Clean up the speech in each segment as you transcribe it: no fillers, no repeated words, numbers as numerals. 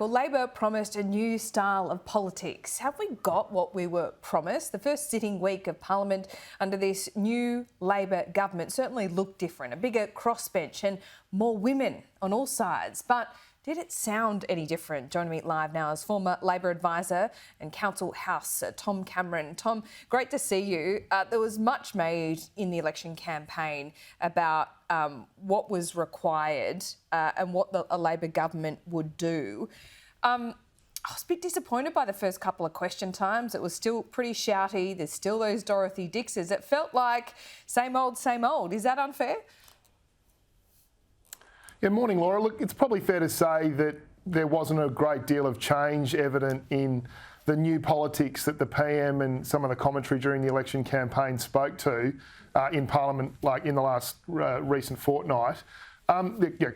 Well, Labor promised a new style of politics. Have we got what we were promised? The first sitting week of Parliament under this new Labor government certainly looked different. A bigger crossbench and more women on all sides. But did it sound any different? Joining me live now is former Labor advisor and Counsel House, Tom Cameron. Tom, great to see you. There was much made in the election campaign about what was required and what a Labor government would do. I was a bit disappointed by the first couple of question times. It was still pretty shouty. There's still those Dorothy Dixes. It felt like same old, same old. Is that unfair? Yeah, morning, Laura. Look, it's probably fair to say that there wasn't a great deal of change evident in the new politics that the PM and some of the commentary during the election campaign spoke to in Parliament, like in the last recent fortnight.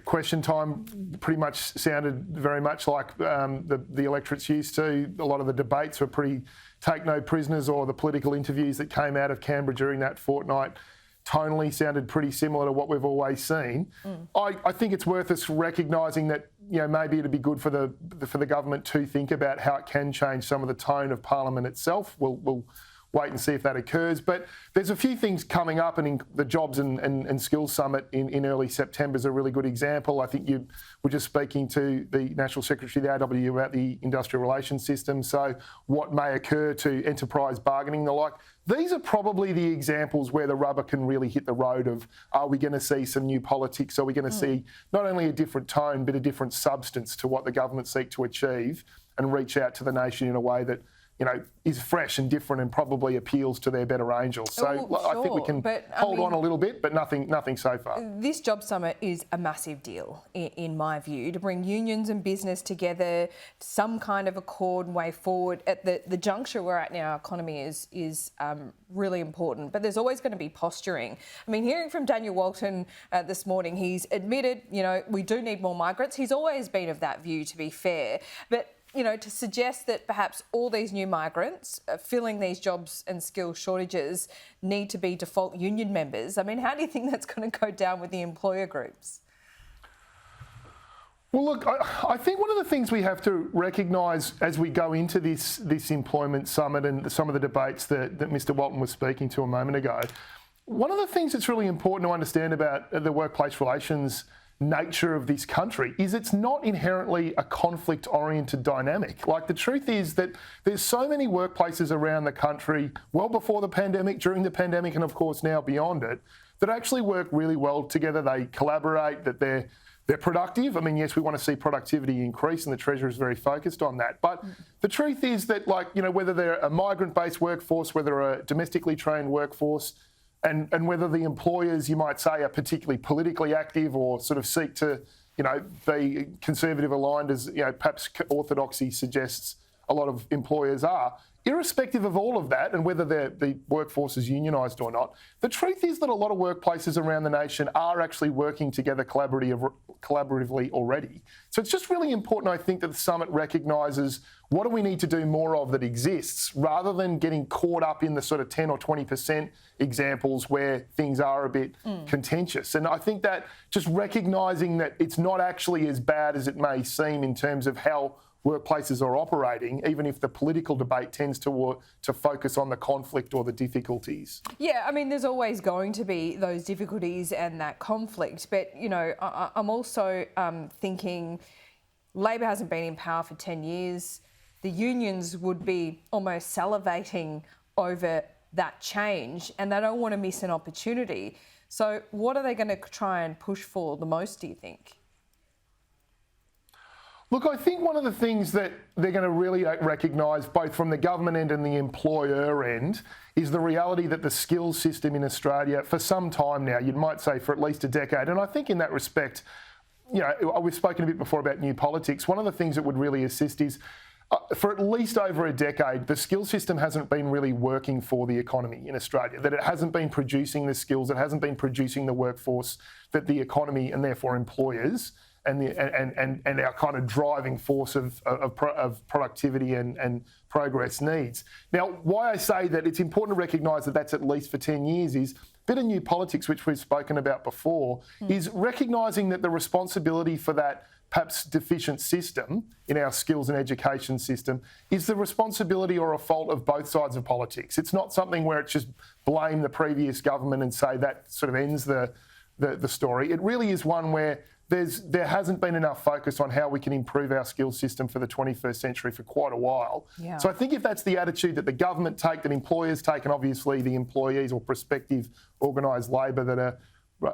Question time pretty much sounded very much like the electorate's used to. A lot of the debates were pretty take no prisoners, or the political interviews that came out of Canberra during that fortnight tonally sounded pretty similar to what we've always seen. I think it's worth us recognising that maybe it'd be good for the government to think about how it can change some of the tone of Parliament itself. We'll wait and see if that occurs. But there's a few things coming up, and the Jobs and Skills Summit in early September is a really good example. I think you were just speaking to the National Secretary of the AW about the industrial relations system, so what may occur to enterprise bargaining and the like. These are probably the examples where the rubber can really hit the road of, are we going to see some new politics? Are we going to see not only a different tone, but a different substance to what the government seek to achieve and reach out to the nation in a way that is fresh and different and probably appeals to their better angels. So I think we can hold on a little bit, but nothing so far. This job summit is a massive deal, in my view, to bring unions and business together, some kind of accord and way forward. At the juncture we're at now, our economy is really important, but there's always going to be posturing. I mean, hearing from Daniel Walton this morning, he's admitted, we do need more migrants. He's always been of that view, to be fair, but to suggest that perhaps all these new migrants filling these jobs and skills shortages need to be default union members. I mean, how do you think that's going to go down with the employer groups? Well, look, I think one of the things we have to recognise as we go into this employment summit and some of the debates that Mr Walton was speaking to a moment ago, one of the things that's really important to understand about the workplace relations nature of this country is it's not inherently a conflict-oriented dynamic. Like, the truth is that there's so many workplaces around the country, well before the pandemic, during the pandemic, and of course now beyond it, that actually work really well together. They collaborate, that they're productive. I mean, yes, we want to see productivity increase, and the Treasurer is very focused on that. But the truth is that, whether they're a migrant-based workforce, whether a domestically trained workforce, and whether the employers, you might say, are particularly politically active or sort of seek to, be conservative aligned, as perhaps orthodoxy suggests a lot of employers are. Irrespective of all of that, and whether the workforce is unionised or not, the truth is that a lot of workplaces around the nation are actually working together collaboratively already. So it's just really important, I think, that the summit recognises what do we need to do more of that exists, rather than getting caught up in the sort of 10 or 20% examples where things are a bit contentious. And I think that just recognising that it's not actually as bad as it may seem in terms of how workplaces are operating, even if the political debate tends to focus on the conflict or the difficulties. Yeah, I mean, there's always going to be those difficulties and that conflict. But, I'm also thinking Labor hasn't been in power for 10 years. The unions would be almost salivating over that change, and they don't want to miss an opportunity. So what are they going to try and push for the most, do you think? Look, I think one of the things that they're going to really recognise, both from the government end and the employer end, is the reality that the skills system in Australia, for some time now, you might say for at least a decade, and I think in that respect, we've spoken a bit before about new politics. One of the things that would really assist is, for at least over a decade, the skills system hasn't been really working for the economy in Australia, that it hasn't been producing the skills, it hasn't been producing the workforce that the economy, and therefore employers, and our kind of driving force of productivity and progress needs. Now, why I say that it's important to recognise that that's at least for 10 years is bit of new politics, which we've spoken about before, is recognising that the responsibility for that perhaps deficient system in our skills and education system is the responsibility or a fault of both sides of politics. It's not something where it's just blame the previous government and say that sort of ends the story. It really is one where there hasn't been enough focus on how we can improve our skills system for the 21st century for quite a while. Yeah. So I think if that's the attitude that the government take, that employers take, and obviously the employees or prospective organised labour that are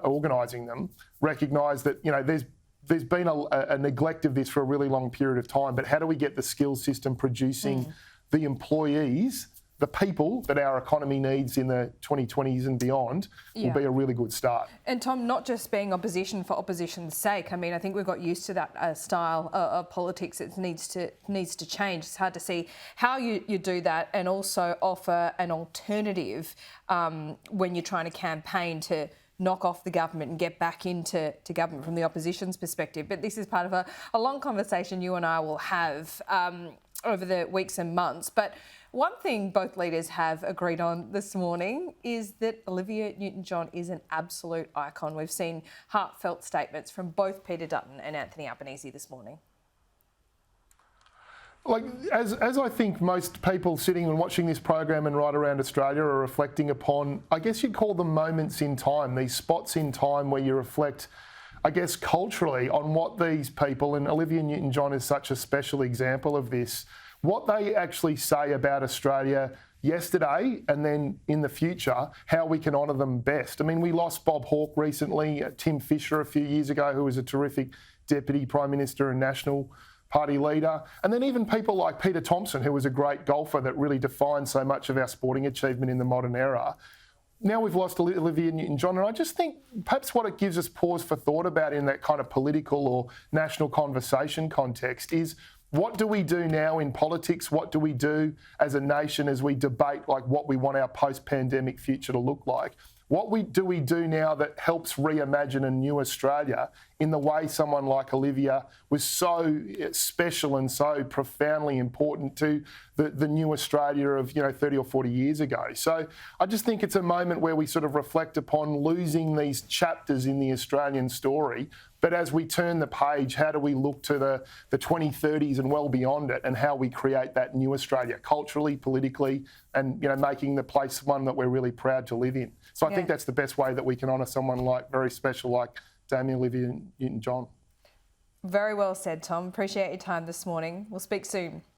organising them, recognise that, you know, there's been a neglect of this for a really long period of time, but how do we get the skills system producing the employees, the people that our economy needs in the 2020s and beyond will be a really good start. And Tom, not just being opposition for opposition's sake. I mean, I think we've got used to that style of politics. It needs to change. It's hard to see how you do that and also offer an alternative when you're trying to campaign to knock off the government and get back into government from the opposition's perspective. But this is part of a long conversation you and I will have over the weeks and months. But one thing both leaders have agreed on this morning is that Olivia Newton-John is an absolute icon. We've seen heartfelt statements from both Peter Dutton and Anthony Albanese this morning. Like, as I think most people sitting and watching this program and right around Australia are reflecting upon, I guess you'd call them moments in time, these spots in time where you reflect, I guess, culturally on what these people, and Olivia Newton-John is such a special example of this, what they actually say about Australia yesterday and then in the future, how we can honour them best. I mean, we lost Bob Hawke recently, Tim Fischer a few years ago, who was a terrific Deputy Prime Minister and National Party leader. And then even people like Peter Thompson, who was a great golfer that really defined so much of our sporting achievement in the modern era. Now we've lost Olivia Newton-John, and I just think perhaps what it gives us pause for thought about in that kind of political or national conversation context is, what do we do now in politics? What do we do as a nation as we debate like what we want our post-pandemic future to look like? What do we do now that helps reimagine a new Australia in the way someone like Olivia was so special and so profoundly important to the new Australia of, 30 or 40 years ago? So I just think it's a moment where we sort of reflect upon losing these chapters in the Australian story. But as we turn the page, how do we look to the 2030s and well beyond it, and how we create that new Australia culturally, politically, and making the place one that we're really proud to live in. So I think that's the best way that we can honour someone very special like Dame Olivia Newton-John. Very well said, Tom. Appreciate your time this morning. We'll speak soon.